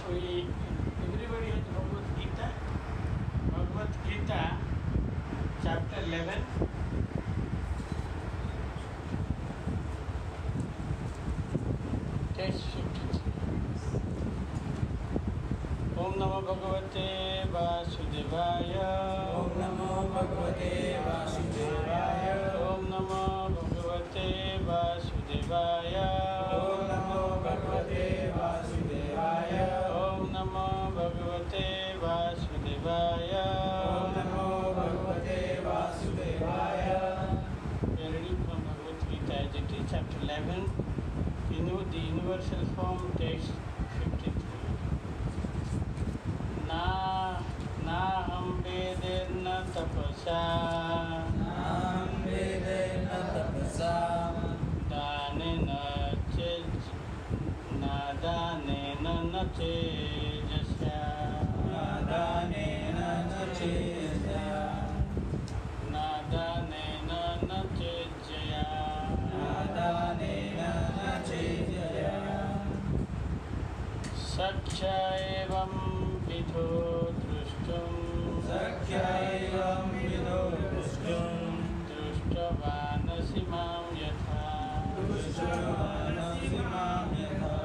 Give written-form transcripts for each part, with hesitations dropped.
Everybody has Bhagavad Gita. Bhagavad Gita, chapter 11. Text 53. Om Namo Bhagavate Vasudevaya. Om Namo Bhagavate Vasudevaya. Om Namo Bhagavate Vasudevaya. Om Namo Bhagavate Vasudevaya. Om Namo Bhagavate Vasudevaya. Om Namo Bhagavate Vasudevaya. We are reading from Bhagavad Gita as it is, chapter 11, the universal form, text 53. Naham vedena tapasa. Nam vedena tapasa. Danena na tejasya. Nadanena na chejaya. Nadanena na tejaya. Nadanena na chejaya. Sakya evam vidho drustum. Sakya evam vidho drustum. Drushtavanasi mam yatha. Drushtavanasi mam yatha.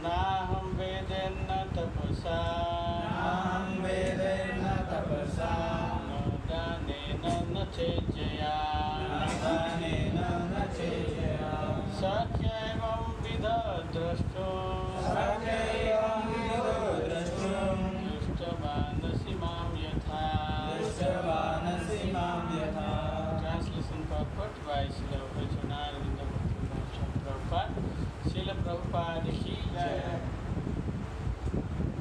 Naham vedena tapasa. Nam vedena tapasa. Nadanena na tejaya. Nadanena na chejaya. Sakya evam vidho drustum. Sakya evam vidho drustum. Drushtavanasi mam yatha. Drushtavanasi mam yatha. Translation purport by Srila Ranjan Behra. Srila Prabhupada ki jai.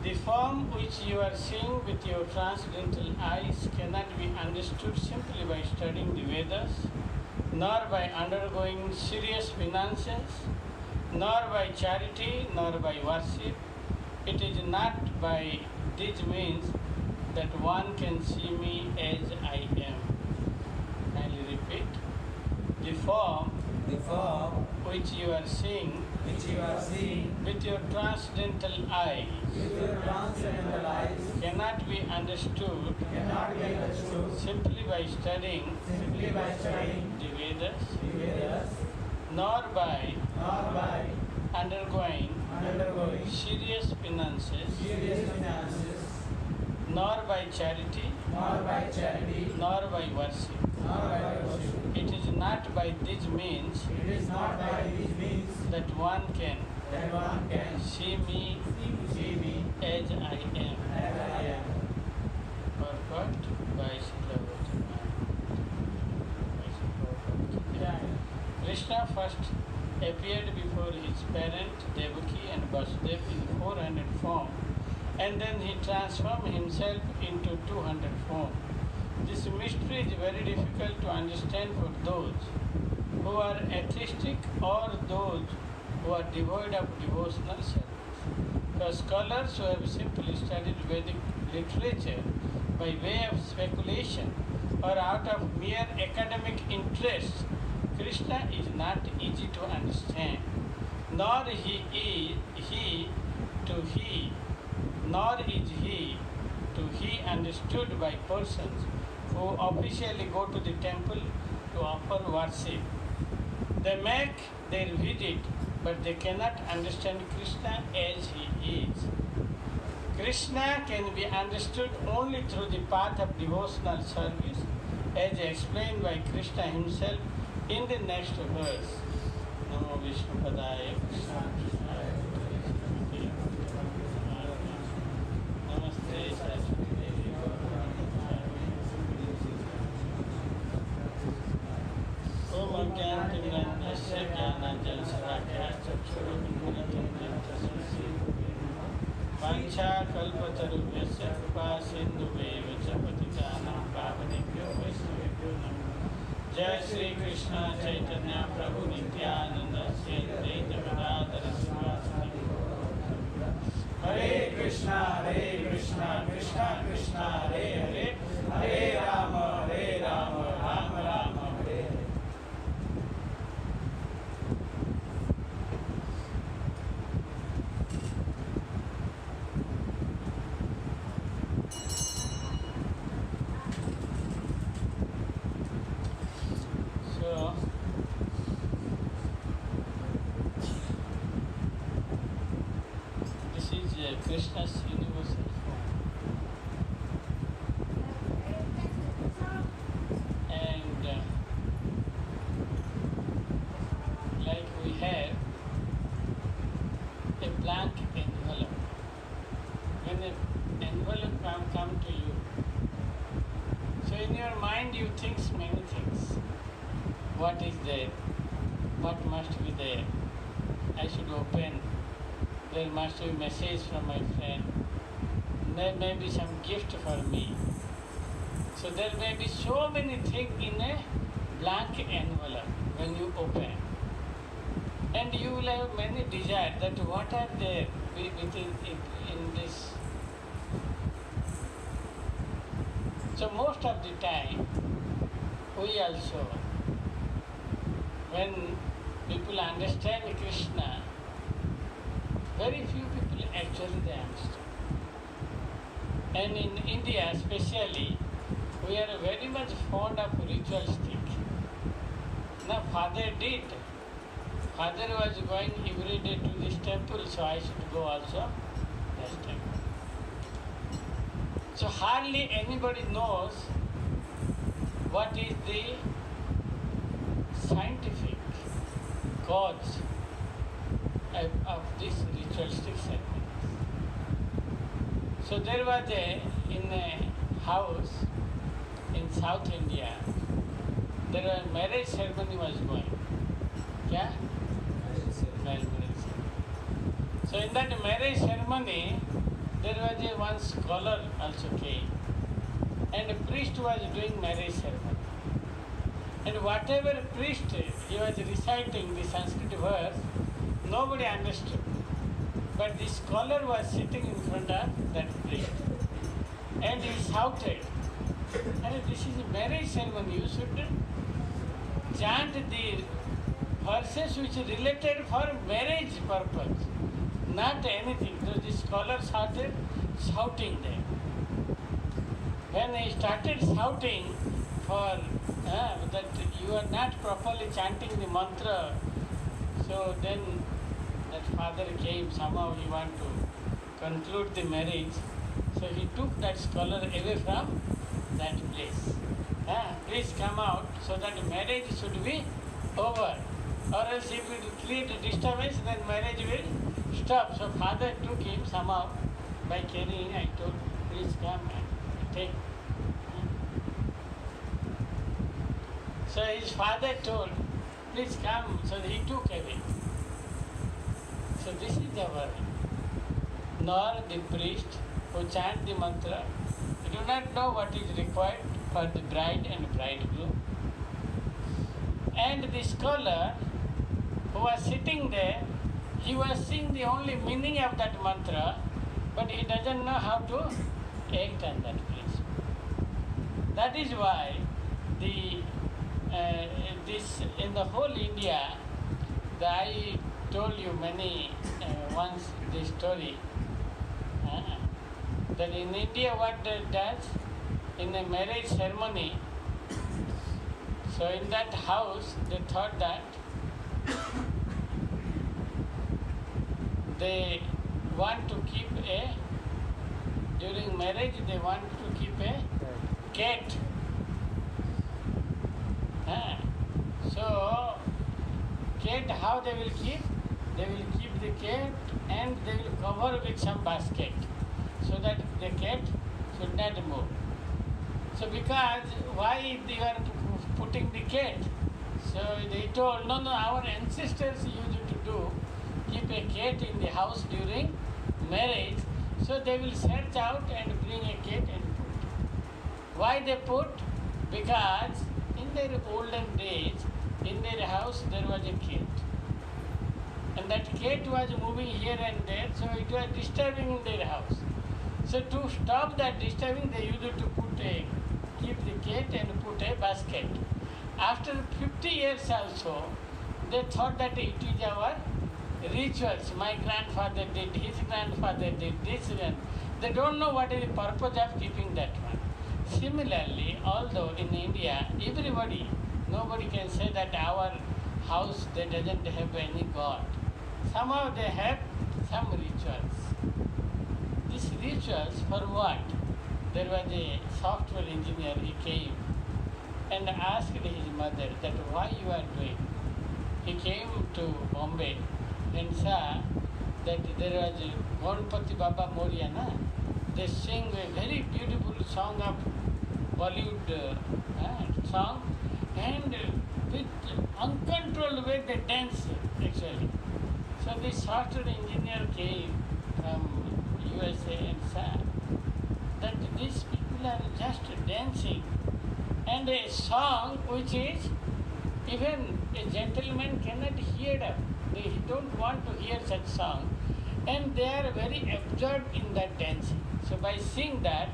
The form which you are seeing with your transcendental eyes cannot be understood simply by studying the Vedas, nor by undergoing serious penances, nor by charity, nor by worship. It is not by these means that one can see me as I am. Kindly repeat. The form which you are seeing with your transcendental eyes cannot be understood simply by studying the Vedas, nor by undergoing serious penances, nor by charity, nor by worship. It is not by these means that one can see me as I am. Purport by Srila Ranjan. Krishna first appeared before his parent Devaki and Vasudeva in 400 form, and then he transformed himself into 200 form. This mystery is very difficult to understand for those who are atheistic or those who are devoid of devotional service. For scholars who have simply studied Vedic literature by way of speculation or out of mere academic interest, Krishna is not easy to understand, nor is he understood by persons who officially go to the temple to offer worship. They make their visit, but they cannot understand Krishna as he is. Krishna can be understood only through the path of devotional service, as explained by Krishna himself in the next verse. Namo Vishnu Padaya Krishna Krishna Namaste Saraswati Devi. Om Ajnanatimirandasya Jnananjalsakaya Chakshurunmilitam Tasya Vancha Kalpatarubhyasya Kripa Sindhubheva Cha Patitanam Pavanebhyo Vaishnavebhyo Namo. Jai Shri Krishna Chaitanya Prabhu Nityananda Shri Advaita Gadadhara Srivasadi. Hare Krishna, Krishna Krishna, Hare Hare, Hare Rama, Rama Rama, Hare Hare. Krishna's universal form. And like we have a blank envelope. When an envelope come to you, so in your mind you think many things. What is there? What must be there? I should open. There must be a message from my friend. There may be some gift for me. So there may be so many things in a blank envelope when you open. And you will have many desires that what are there within in this. So most of the time, we also, when people understand Krishna, very few people actually they understand. And in India especially, we are very much fond of ritualistic. Now Father did. Father was going every day to this temple, so I should go also this temple. So hardly anybody knows what is the scientific cause of this ritualistic ceremonies. So there was in a house in South India, there was a marriage ceremony was going. Yeah? Marriage ceremony. So in that marriage ceremony, there was one scholar also came, and a priest was doing marriage ceremony. And whatever priest he was reciting the Sanskrit verse, nobody understood. But the scholar was sitting in front of that priest, and he shouted, "And this is a marriage ceremony. You should chant the verses which are related for marriage purpose, not anything." So the scholar started shouting there. When he started shouting for that you are not properly chanting the mantra, so then that father came, somehow he want to conclude the marriage, so he took that scholar away from that place. Please come out so that marriage should be over, or else if it create a disturbance, then marriage will stop. So father took him somehow by carrying. I told, please come and take. So his father told, please come. So he took away. So this is our, nor the priest who chant the mantra, they do not know what is required for the bride and bridegroom. And the scholar who was sitting there, he was seeing the only meaning of that mantra, but he doesn't know how to act on that place. That is why this in the whole India, I told you many once this story, that in India what they does in a marriage ceremony, so in that house they thought that they want to keep during marriage they want to keep a cat. So cat, how they will keep? They will keep the cat and they will cover with some basket so that the cat should not move. So because why they are putting the cat? So they told, no, our ancestors used to do, keep a cat in the house during marriage. So they will search out and bring a cat and put. Why they put? Because in their olden days, in their house there was a cat. And that cat was moving here and there, so it was disturbing in their house. So to stop that disturbing, they used to keep the cat and put a basket. After 50 years also, they thought that it is our rituals. My grandfather did, his grandfather did, this one. They don't know what is the purpose of keeping that one. Similarly, although in India, nobody can say that our house, they doesn't have any God. Somehow they have some rituals. these rituals for what? There was a software engineer, he came and asked his mother that why you are doing. He came to Bombay and saw that there was a Ganpati Baba Moria, na? They sing a very beautiful song of Bollywood song, and with uncontrolled way they dance actually. So this software engineer came from USA and saw that these people are just dancing, and a song which is even a gentleman cannot hear them. They don't want to hear such song, and they are very absorbed in that dancing. So by seeing that,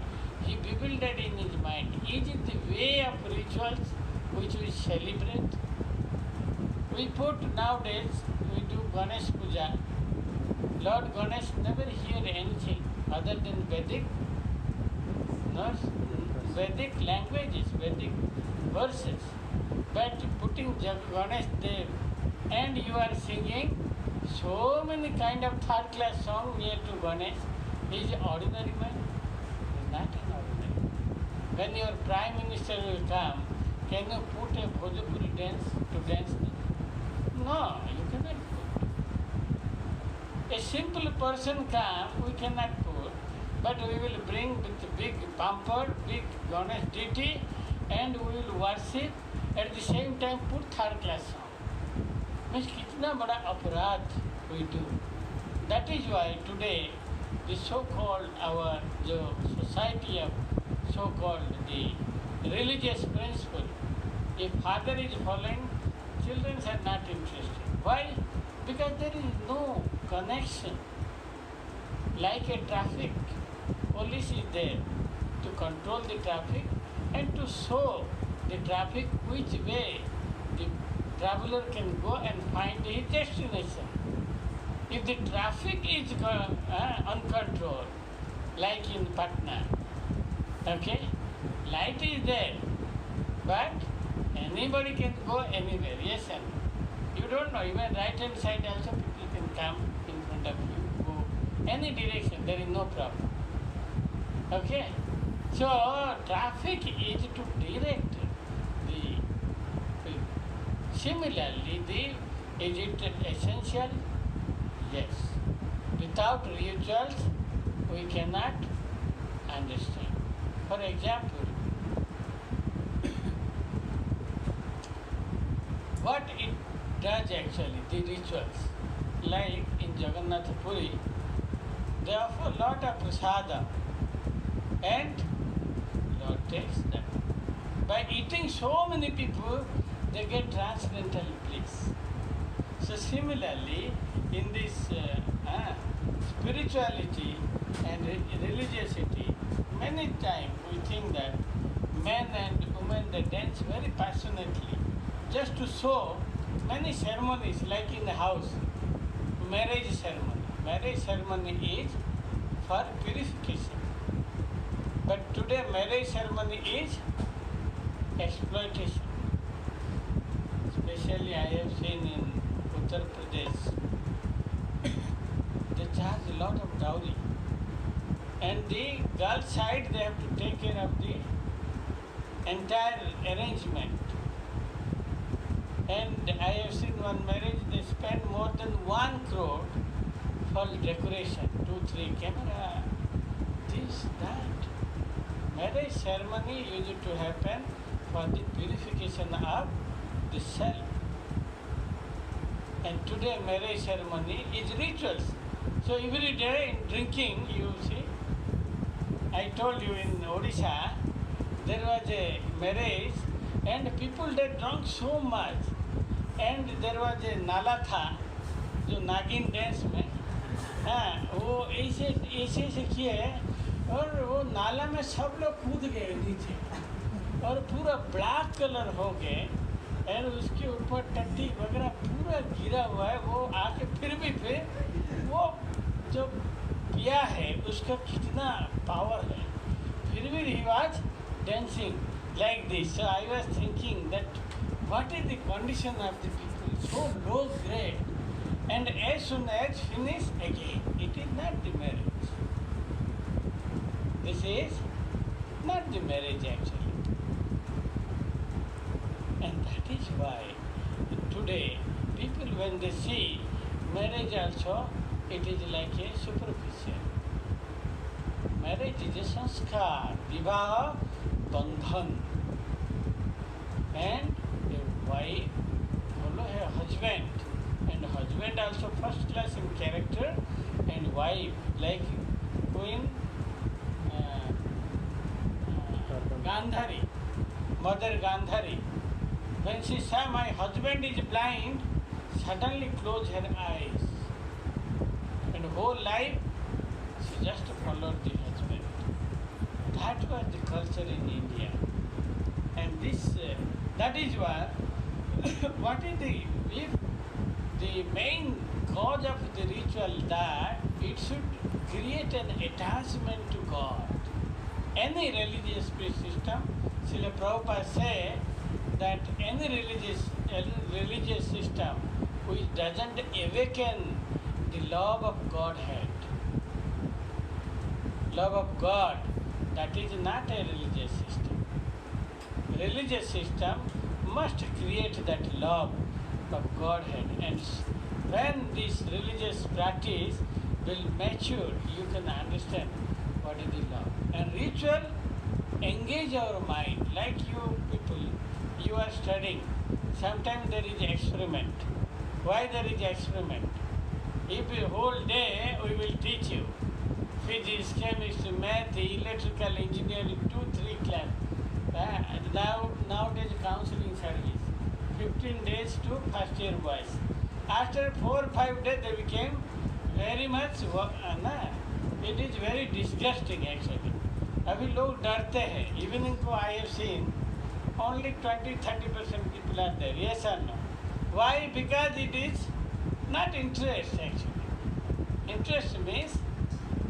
he bewildered in his mind. Is it the way of rituals which we celebrate? We put nowadays, we do Ganesh Puja. Lord Ganesh never hear anything other than Vedic, no, Vedic languages, Vedic verses. But putting Ganesh Dev, and you are singing so many kind of third class song near to Ganesh, is ordinary man? Is not an ordinary. When your Prime Minister will come, can you put a Bhojpuri dance to dance? No, you cannot put. A simple person come, we cannot put, but we will bring with big bumper, big Ganesh deity, and we will worship, at the same time put third class song. Means kitna bada aparadh we do. That is why today the so-called our society of so-called the religious principle, if father is following, children are not interested. Why? Because there is no connection. Like a traffic, police is there to control the traffic and to show the traffic which way the traveler can go and find his destination. If the traffic is uncontrolled, like in Patna, okay, light is there, but anybody can go anywhere, yes and no. You don't know, even right hand side also people can come in front of you, go any direction, there is no problem. Okay? So traffic is to direct the. Similarly, is it essential? Yes. Without rituals, we cannot understand. For example, what it does actually, the rituals, like in Jagannath Puri, they offer a lot of prasada, and Lord takes them. By eating so many people, they get transcendental bliss. So similarly, in this spirituality and religiosity, many times we think that men and women, they dance very passionately just to show many ceremonies, like in the house, marriage ceremony. Marriage ceremony is for purification. But today marriage ceremony is exploitation. Especially I have seen in Uttar Pradesh, they charge a lot of dowry. And the girl side, they have to take care of the entire arrangement. And I have seen one marriage, they spend more than 1 crore for decoration, 2-3 camera, this, that. Marriage ceremony used to happen for the purification of the self. And today marriage ceremony is rituals. So every day in drinking, you see, I told you in Odisha, there was a marriage and people they drank so much, and there was a नाला था जो नागिन dance में, हाँ वो ऐसे से किए और वो नाला में सब लोग कूद गए नीचे और पूरा ब्लैक कलर हो गए और उसके ऊपर टट्टी वगैरह पूरा गिरा हुआ है। वो आके फिर वो जो पिया है उसका कितना पावर है, फिर भी he was dancing like this. So I was thinking that what is the condition of the people, so low grade, and as soon as finish again, it is not the marriage. This is not the marriage actually. And that is why today people when they see marriage also, it is like a superficial. Marriage is a sanskar, vivaha, bandhan. And a wife follow her husband. And husband also first class in character, and wife like Queen Gandhari, Mother Gandhari. When she saw my husband is blind, suddenly closed her eyes. And whole life she just followed the husband. That was the culture in India. And this, that is what, what is the main cause of the ritual, that it should create an attachment to God. Any religious system, Srila Prabhupada say that any religious system which doesn't awaken the love of Godhead, love of God, that is not a religious system. Religious system must create that love of Godhead, and when this religious practice will mature, you can understand what is the love. And ritual engage our mind, like you people, you are studying. Sometimes there is experiment. Why there is experiment? If a whole day we will teach you physics, chemistry, math, electrical engineering, 2-3 class. Nowadays counseling service, 15 days to first year boys. After 4-5 days they became very much work. It is very disgusting actually. अभी लोग डरते हैं. Evening को I have seen only 20-30% people are there. Yes or no? Why? Because it is not interest actually. Interest means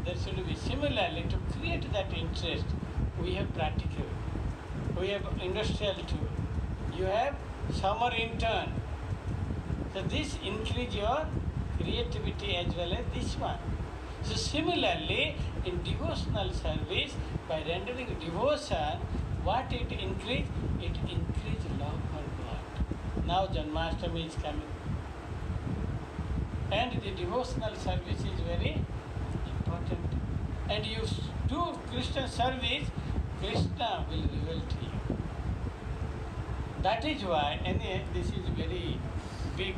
there should be similarly to create that interest. We have practical, we have industrial tool, you have summer intern. So this increase your creativity as well as this one. So similarly, in devotional service, by rendering devotion, what it increase? It increase love for God. Now Janmashtami is coming. And the devotional service is very important. And you do Krishna service, Krishna will reveal to you. That is why, and this is very big,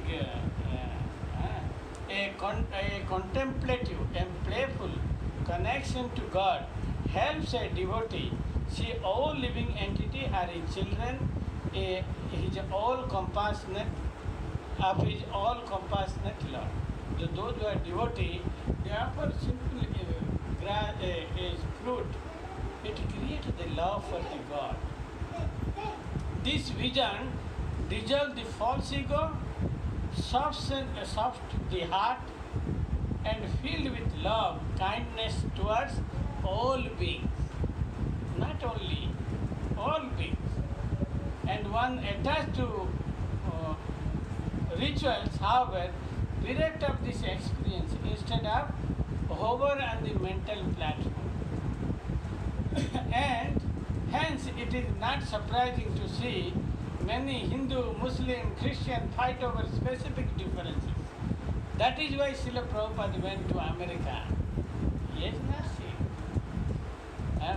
a contemplative and playful connection to God helps a devotee see all living entities are his children, his all compassionate, of his all compassionate Lord. So those who are devotee, they offer simple fruit. It creates the love for the God. This vision dissolves the false ego, soft the heart, and filled with love, kindness towards all beings. Not only all beings. And one attached to rituals, however, direct of this experience instead of hover on the mental platform. And hence it is not surprising to see many Hindu, Muslim, Christian fight over specific differences. That is why Srila Prabhupada went to America. He has not seen.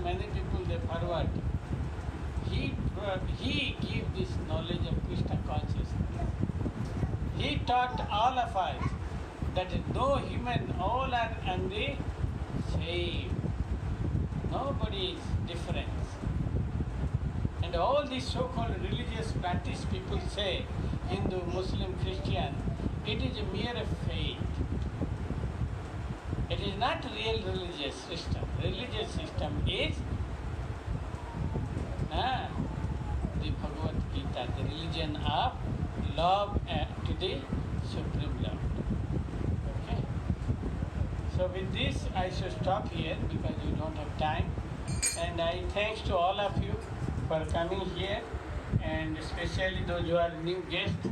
Many people they forward. He gave this knowledge of Krishna consciousness. He taught all of us that no human, all are on the same. Nobody is different. And all these so-called religious practice people say, Hindu, Muslim, Christian, it is a mere faith. It is not real religious system. Religious system is the Bhagavad Gita, the religion of love to the Supreme Lord. Okay? So with this, I should stop here because we don't have time. And I thanks to all of you for coming here, and especially those who are new guests.